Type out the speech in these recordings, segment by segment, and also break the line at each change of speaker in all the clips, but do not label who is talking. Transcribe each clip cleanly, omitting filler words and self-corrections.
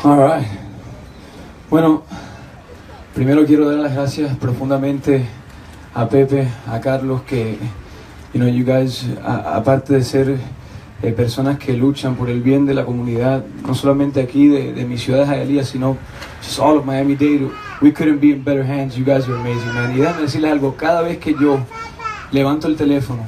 All right. Bueno, primero quiero dar las gracias profundamente a Pepe, a Carlos, que, you guys, aparte de ser personas que luchan por el bien de la comunidad, no solamente aquí de mi ciudad de Hialech, sino just all of Miami-Dade, we couldn't be in better hands. You guys are amazing, man. Y déjame decirles algo, cada vez que yo levanto el teléfono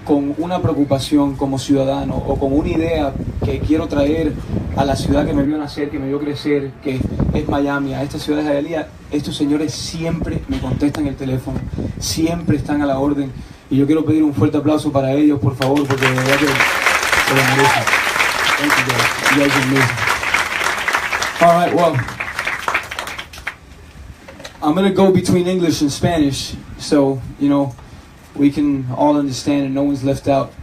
con una preocupación como ciudadano o con una idea que quiero traer a la ciudad que me vio nacer, que me vio crecer, que es Miami, a esta ciudad de Hialech, estos señores siempre me contestan el teléfono, siempre están a la orden, y yo quiero pedir un fuerte aplauso para ellos, por favor, porque de verdad que se lo merecen. Thank you guys. You guys are amazing. All right, well, I'm going to go between English and Spanish, so, we can all understand and no one's left out.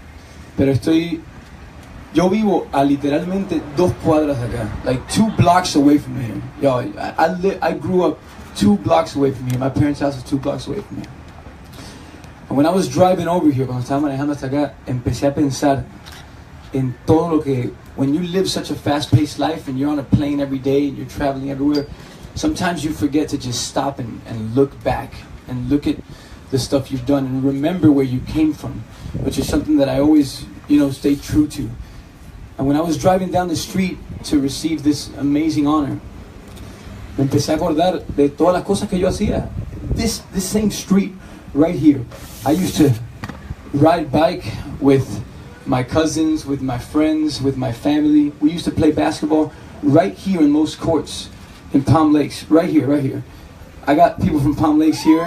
Pero yo vivo a literalmente 2 cuadras de acá, like 2 blocks away from here. Yo, I grew up 2 blocks away from here. My parents' house is 2 blocks away from here. And when I was driving over here, cuando estaba manejando hasta acá, empecé a pensar en todo lo que, when you live such a fast-paced life and you're on a plane every day and you're traveling everywhere, sometimes you forget to just stop and look back and look at the stuff you've done and remember where you came from, which is something that I always, stay true to. And when I was driving down the street to receive this amazing honor, me empecé a acordar de todas las cosas que yo hacía. This same street right here, I used to ride bike with my cousins, with my friends, with my family. We used to play basketball right here in most courts in Palm Lakes, right here. I got people from Palm Lakes here.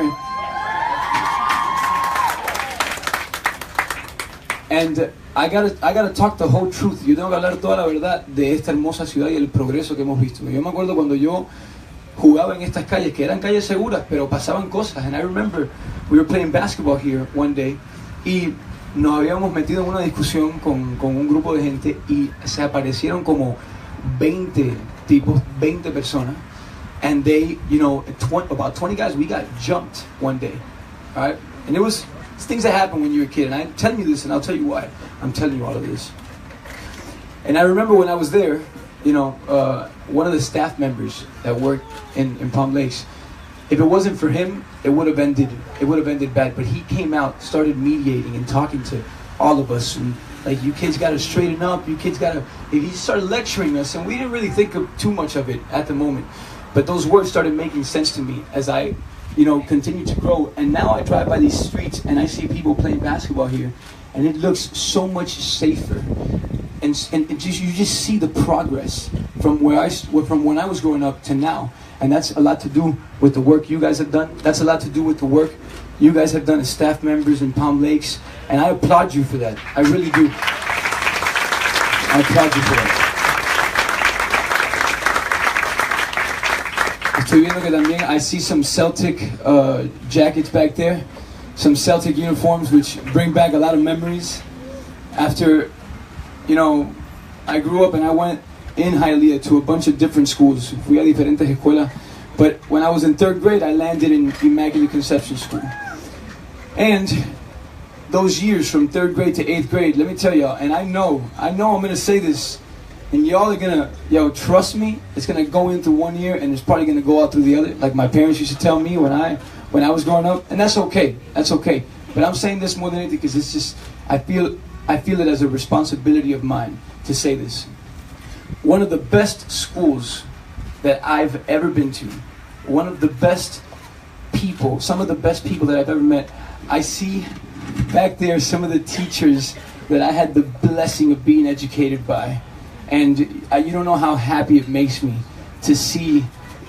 And I gotta talk the whole truth. Yo tengo que hablar toda la verdad de esta hermosa ciudad y el progreso que hemos visto. Yo me acuerdo cuando yo jugaba en estas calles, que eran calles seguras, pero pasaban cosas. And I remember we were playing basketball here one day y nos habíamos metido en una discusión con un grupo de gente y se aparecieron como 20 tipos, 20 personas. And they, about 20 guys, we got jumped one day. All right? And it was things that happen when you're a kid, and I'm telling you this, and I'll tell you why I'm telling you all of this. And I remember when I was there, one of the staff members that worked in Palm Lakes, if it wasn't for him, it would have ended bad. But he came out, started mediating and talking to all of us, and like, you kids got to straighten up. You kids got to. He started lecturing us, and we didn't really think of too much of it at the moment. But those words started making sense to me as I continue to grow. And now I drive by these streets and I see people playing basketball here, and it looks so much safer. And you just see the progress from when I was growing up to now. And that's a lot to do with the work you guys have done. That's a lot to do with the work you guys have done as staff members in Palm Lakes. And I applaud you for that. I really do. I applaud you for that. Estoy viendo que también I see some Celtic jackets back there, some Celtic uniforms, which bring back a lot of memories. After, I grew up and I went in Hialeah to a bunch of different schools. Fui a diferentes escuelas. But when I was in 3rd grade, I landed in Immaculate Conception School. And those years from 3rd grade to 8th grade, let me tell y'all, and I know I'm going to say this, and y'all are going to, trust me, it's going to go into one ear and it's probably going to go out through the other, like my parents used to tell me when I was growing up, and that's okay. But I'm saying this more than anything because it's just, I feel it as a responsibility of mine to say this. One of the best schools that I've ever been to, one of the best people, some of the best people that I've ever met, I see back there some of the teachers that I had the blessing of being educated by. And you don't know how happy it makes me to see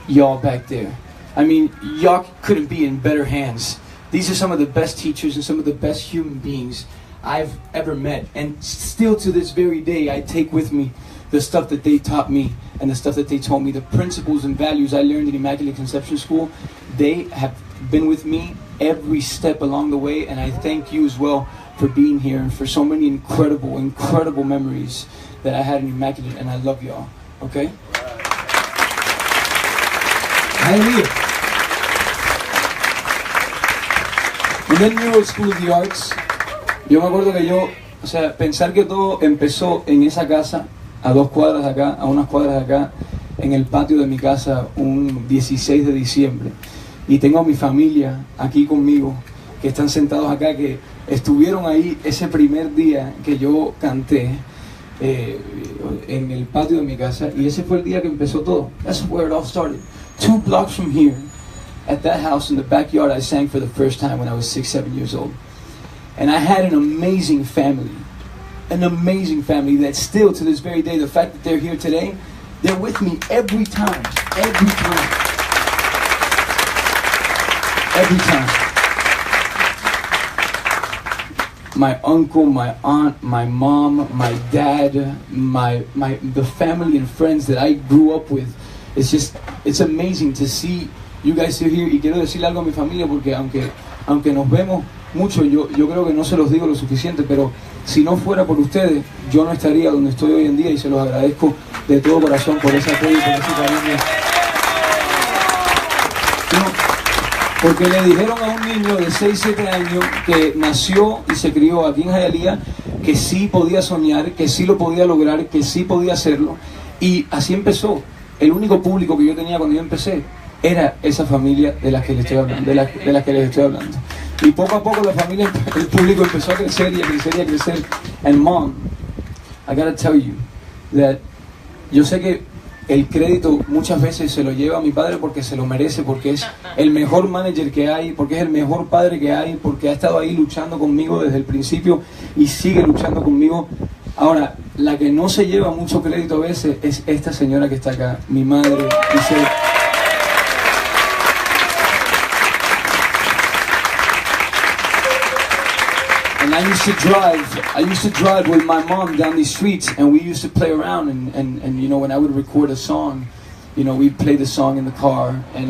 y'all back there. I mean, y'all couldn't be in better hands. These are some of the best teachers and some of the best human beings I've ever met. And still to this very day, I take with me the stuff that they taught me and the stuff that they told me, the principles and values I learned in Immaculate Conception School. They have been with me every step along the way, and I thank you as well for being here and for so many incredible memories that I had in Immaculate, and I love y'all, okay? Hallelujah. And then Nueva School of the Arts. Yo me acuerdo que pensar que todo empezó en esa casa, a 2 cuadras de acá, a unas cuadras de acá, en el patio de mi casa un 16 de diciembre. Y tengo a mi familia aquí conmigo, que están sentados acá, que estuvieron ahí ese primer día que yo canté en el patio de mi casa. Y ese fue el día que empezó todo. That's where it all started. 2 blocks from here, at that house in the backyard, I sang for the first time when I was 6, 7 years old. And I had an amazing family that still to this very day, the fact that they're here today, they're with me every time. My uncle, my aunt, my mom, my dad, the family and friends that I grew up with. It's amazing to see you guys still here. Y quiero decirle algo a mi familia, porque aunque nos vemos mucho, yo creo que no se los digo lo suficiente, pero si no fuera por ustedes, yo no estaría donde estoy hoy en día, y se los agradezco de todo corazón por ese apoyo y por ese cariño. Porque le dijeron a un niño de 6, 7 años que nació y se crió aquí en Hialech que sí podía soñar, que sí lo podía lograr, que sí podía hacerlo. Y así empezó. El único público que yo tenía cuando yo empecé era esa familia de la que les estoy hablando, de la que les estoy hablando. Y poco a poco la familia, el público empezó a crecer y a crecer y a crecer. And mom, I gotta tell you that yo sé que el crédito muchas veces se lo lleva a mi padre porque se lo merece, porque es el mejor manager que hay, porque es el mejor padre que hay, porque ha estado ahí luchando conmigo desde el principio y sigue luchando conmigo. Ahora, la que no se lleva mucho crédito a veces es esta señora que está acá, mi madre. Dice, and I used to drive with my mom down these streets, and we used to play around, and you know, when I would record a song, you know, we'd play the song in the car, and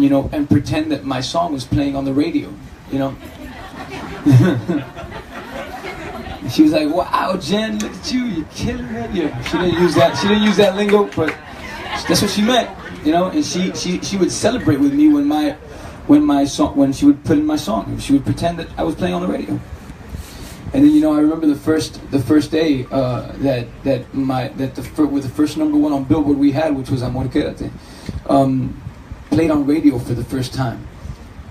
you know, and pretend that my song was playing on the radio, you know. She was like, "Wow, Jen, look at you, you're killing it." Yeah, she didn't use that lingo, but that's what she meant, you know. And she would celebrate with me when she would put in my song. She would pretend that I was playing on the radio. And then, you know, I remember the first day with the first number 1 on Billboard we had, which was Amor Quédate, played on radio for the first time.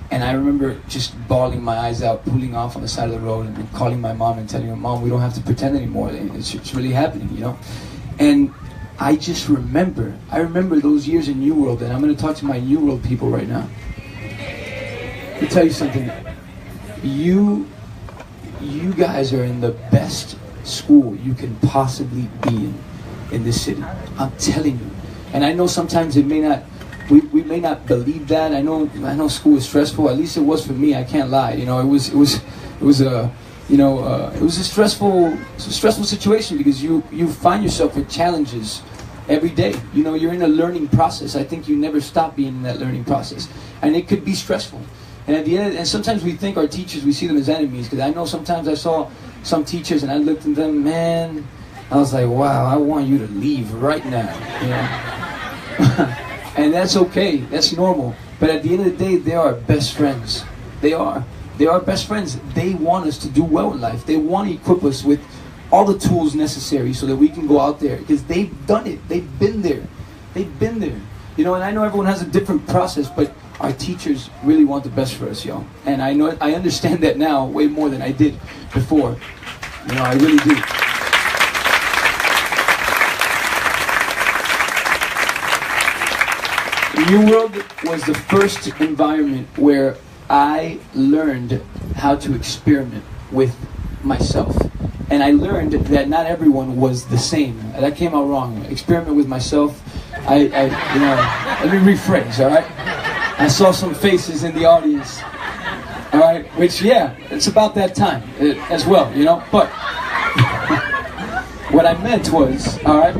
And I remember just bawling my eyes out, pulling off on the side of the road, and calling my mom and telling her, "Mom, we don't have to pretend anymore. It's really happening, you know." And I remember those years in New World, and I'm going to talk to my New World people right now. Let me tell you something. You guys are in the best school you can possibly be in this city. I'm telling you. And I know sometimes it may not, we may not believe that. I know school is stressful. At least it was for me. I can't lie. You know, it was a stressful situation, because you find yourself with challenges every day. You know, you're in a learning process. I think you never stop being in that learning process, and it could be stressful. And at the end, and sometimes we think our teachers, we see them as enemies, because I know sometimes I saw some teachers and I looked at them, man, I was like, wow, I want you to leave right now, you know. And that's okay, that's normal. But at the end of the day, they are our best friends. They are our best friends. They want us to do well in life. They want to equip us with all the tools necessary so that we can go out there, because they've done it. They've been there. You know, and I know everyone has a different process, but our teachers really want the best for us, y'all. And I understand that now way more than I did before. You know, I really do. New World was the first environment where I learned how to experiment with myself. And I learned that not everyone was the same. That came out wrong. Experiment with myself. You know, let me rephrase, all right? I saw some faces in the audience, all right? Which, yeah, it's about that time as well, you know? But what I meant was, all right,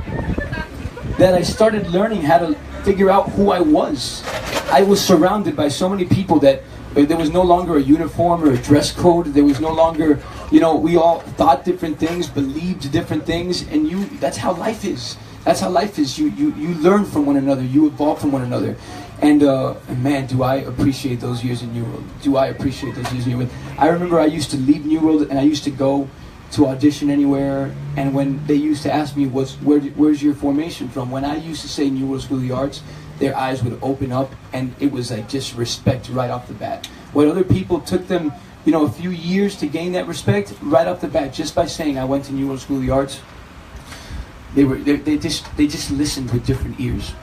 that I started learning how to figure out who I was. I was surrounded by so many people that there was no longer a uniform or a dress code. There was no longer, you know, we all thought different things, believed different things, and that's how life is. That's how life is. You learn from one another. You evolve from one another. And man, do I appreciate those years in New World. Do I appreciate those years in New World. I remember I used to leave New World and I used to go to audition anywhere. And when they used to ask me, where's your formation from? When I used to say New World School of the Arts, their eyes would open up, and it was like just respect right off the bat. What other people took them, you know, a few years to gain that respect, right off the bat, just by saying I went to New World School of the Arts, they just listened with different ears.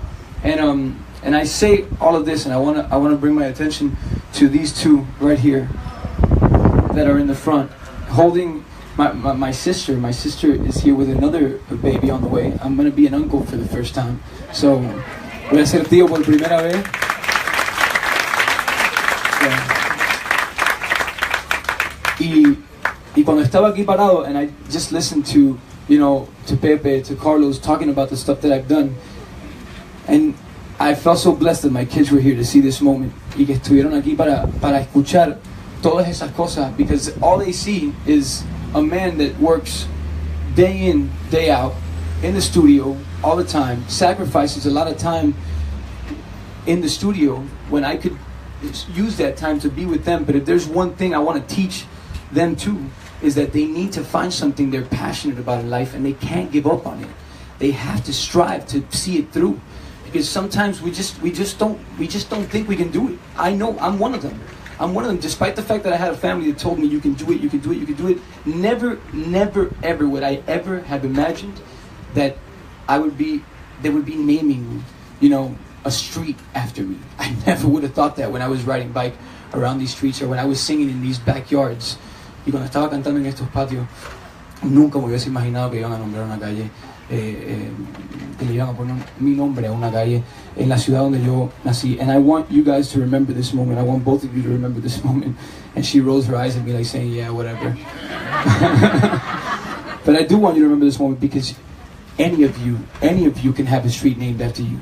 And I say all of this, and I wanna bring my attention to these two right here that are in the front, holding my sister. My sister is here with another baby on the way. I'm gonna be an uncle for the first time, so voy a ser tío por primera vez. Y cuando estaba aquí parado, and I just listened to, you know, to Pepe, to Carlos, talking about the stuff that I've done, and I felt so blessed that my kids were here to see this moment, y que estuvieron aquí para escuchar todas esas cosas, because all they see is a man that works day in, day out, in the studio, all the time, sacrifices a lot of time in the studio when I could use that time to be with them. But if there's one thing I want to teach them too, is that they need to find something they're passionate about in life, and they can't give up on it. They have to strive to see it through, because sometimes we just don't think we can do it. I know I'm one of them. Despite the fact that I had a family that told me you can do it, you can do it, you can do it. Never ever would I ever have imagined that they would be naming, you know, a street after me. I never would have thought that when I was riding bike around these streets, or when I was singing in these backyards. Y cuando estaba cantando en estos patios, nunca me hubiese imaginado que iban a nombrar una calle, que le iban a poner mi nombre a una calle en la ciudad donde yo nací. And I want you guys to remember this moment. I want both of you to remember this moment. And she rolls her eyes at me like saying, yeah, whatever. But I do want you to remember this moment, because any of you can have a street named after you.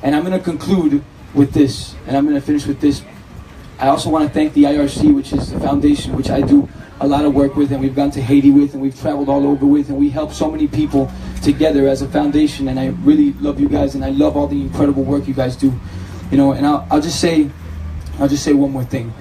And I'm going to conclude with this, and I'm going to finish with this. I also want to thank the IRC, which is the foundation, which I do a lot of work with, and we've gone to Haiti with, and we've traveled all over with, and we help so many people together as a foundation. And I really love you guys, and I love all the incredible work you guys do. You know, and I'll just say one more thing.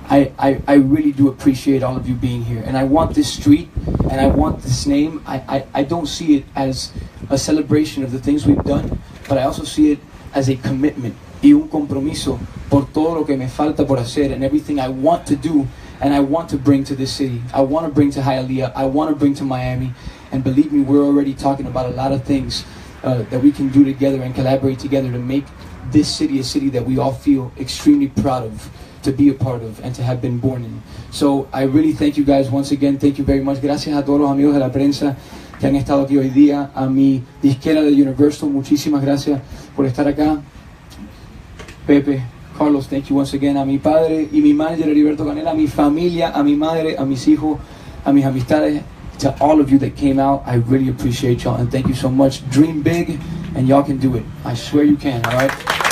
I really do appreciate all of you being here, and I want this street, and I want this name. I don't see it as a celebration of the things we've done, but I also see it as a commitment y un compromiso por todo lo que me falta por hacer, and everything I want to do and I want to bring to this city. I want to bring to Hialeah, I want to bring to Miami, and believe me, we're already talking about a lot of things that we can do together and collaborate together to make this city a city that we all feel extremely proud of, to be a part of, and to have been born in. So I really thank you guys once again. Thank you very much. Gracias a todos los amigos de la prensa que han estado aquí hoy día. A mi disquera de Universal, muchísimas gracias por estar acá. Pepe, Carlos, thank you once again. A mi padre y mi manager Heriberto Canela, a mi familia, a mi madre, a mis hijos, a mis amistades, to all of you that came out, I really appreciate y'all, and thank you so much. Dream big, and y'all can do it. I swear you can, all right?